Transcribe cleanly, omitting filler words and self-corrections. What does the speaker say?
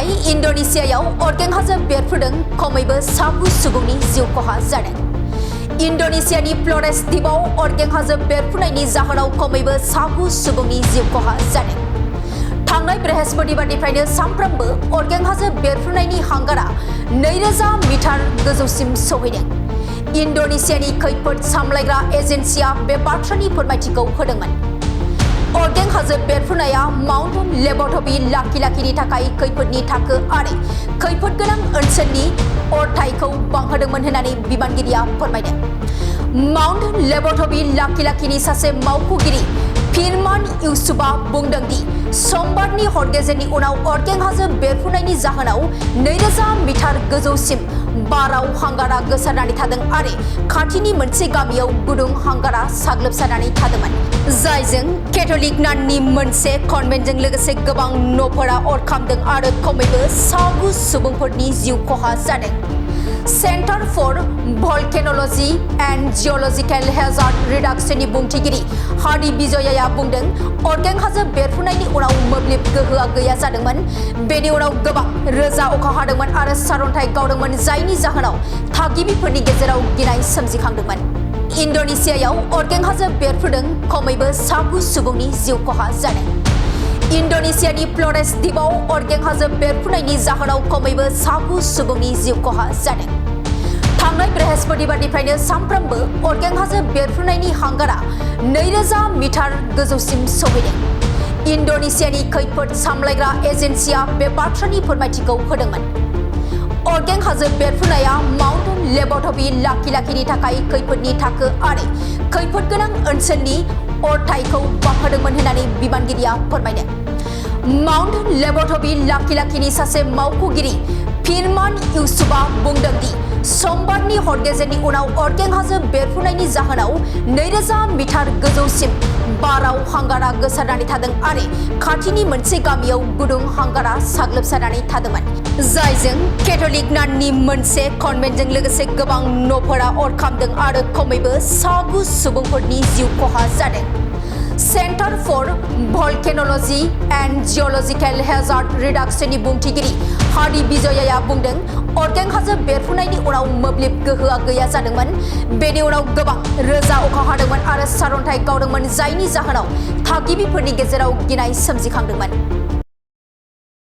थांबाय इन्डोनेशियायाव अरगें हाजो बेरफ्रुदों खमैबो 9 सुबुंनि जिउ खहा जादों। इन्डोनेशियानि फ्लरेस द्वीपआव अरगें हाजो बेरफ्रुनायनि जाहोनाव खमैबो 9 सुबुंनि जिउ खहा जादों। थांनाय बृहस्पतिबारनिफ्रायनो सानफ्रोमबो अरगें हाजो बेरफ्रुनायनि हांगारा 2000 मिटार गोजौसिम सौहैदों। इन्डोनेशियानि खैफोद सामलायग्रा एजेन्सिया बे बाथ्रानि फोरमायथिखौ होदोंमोन। अरगें हाजो बेरफ्रुनाया माउन्ट लेबोटबी लाखि-लाखिनि थाखाय खैफोदनि थाखो आरो खैफोद गोनां ओनसोलनि अरथाइखौ बांहोदोंमोन होननानै बिबानगिरिया फोरमायदों। माउन्ट लेबोटबी लाखि-लाखिनि सासे मावख'गिरि फिरमान इउसुफआ बुंदों दि समबारनि हर गेजेरनि उनाव अरगें हाजो बेरफ्रुनायनि जाहोनाव 2000 मिटार गोजौसिम बाराव हांगारा गोसारनानै थादों आरो खाथिनि मोनसे गामियाव गुदुं हांगारा साग्लोबसारनानै थादोंमोन, जायजों केथ'लिक नाननि मोनसे कन्वेन्टजों लोगोसे गोबां न'फोरा अर खामदों आरो खमैबो 9 सुबुंफोरनि जिउ खहा जादों। सेन्टार फर भल्केनोल'जी एन्ड जिअ'लजिकेल हेजार्ड रिडाक्सननि बुंथिगिरि हादि विजयाया बुंदों, अरगें हाजो बेरफ्रुनायनि उनाव मोब्लिब गोहोआ गैया जादोंमोन। बेनि उनाव गोबां रोजा अखा हादोंमोन आरो सारअन्थाइ गावदोंमोन, जायनि जाहोनाव थागिबिफोरनि गेजेराव गिनाय सोमजिखांदोंमोन। इन्डोनेशियायाव अरगें हाजो बेरफ्रुदों खमैबो 9 सुबुंनि जिउ खहा जादों। इन्डोनेशियानि फ्लरेस द्वीपआव अरगें हाजो बेरफ्रुनायनि जाहोनाव खमैबो 9 सुबुंनि जिउ खहा जादों। थांनाय बृहस्पतिबारनिफ्रायनो सानफ्रोमबो अरगें हाजो बेरफ्रुनायनि हांगारा 2000 मिटार गोजौसिम सौहैदों। इन्डोनेशियानि खैफोद सामलायग्रा एजेन्सिया बे बाथ्रानि फोरमायथिखौ होदोंमोन। अरगें हाजो बेरफ्रुनाया माउन्ट लेबोटबी लाखि-लाखिनि थाखाय खैफोदनि थाखो आरो खैफोद गोनां ओनसोलनि अरथाइखौ बांहोदोंमोन होननानै बिबानगिरिया फोरमायदों। माउन्ट लेबोटबी लाखि-लाखिनि सासे मावख'गिरि फिरमान इउसुफआ बुंदों दि समबारनि हर गेजेरनि उनाव अरगें हाजो बेरफ्रुनायनि जाहोनाव 2000 मिटार गोजौसिम बाराव हांगारा गोसारनानै थादों आरो खाथिनि मोनसे गामियाव गुदुं हांगारा साग्लोबसारनानै थादोंमोन, जायजों केथ'लिक नाननि मोनसे कन्वेन्टजों लोगोसे गोबां न'फोरा अर खामदों आरो खमैबो 9 सुबुंफोरनि जिउ खहा जादों। सेन्टार फर भल्केनोल'जी एन्ड जिअ'लजिकेल हेजार्ड रिडाक्सननि बुंथिगिरि हादि विजयाया बुंदों, अरगें हाजो बेरफ्रुनायनि उनाव मोब्लिब गोहोआ गैया जादोंमोन। बेनि उनाव गोबां रोजा अखा हादोंमोन आरो सारअन्थाइ गावदोंमोन, जायनि जाहोनाव थागिबिफोरनि गेजेराव गिनाय सोमजिखांदोंमोन।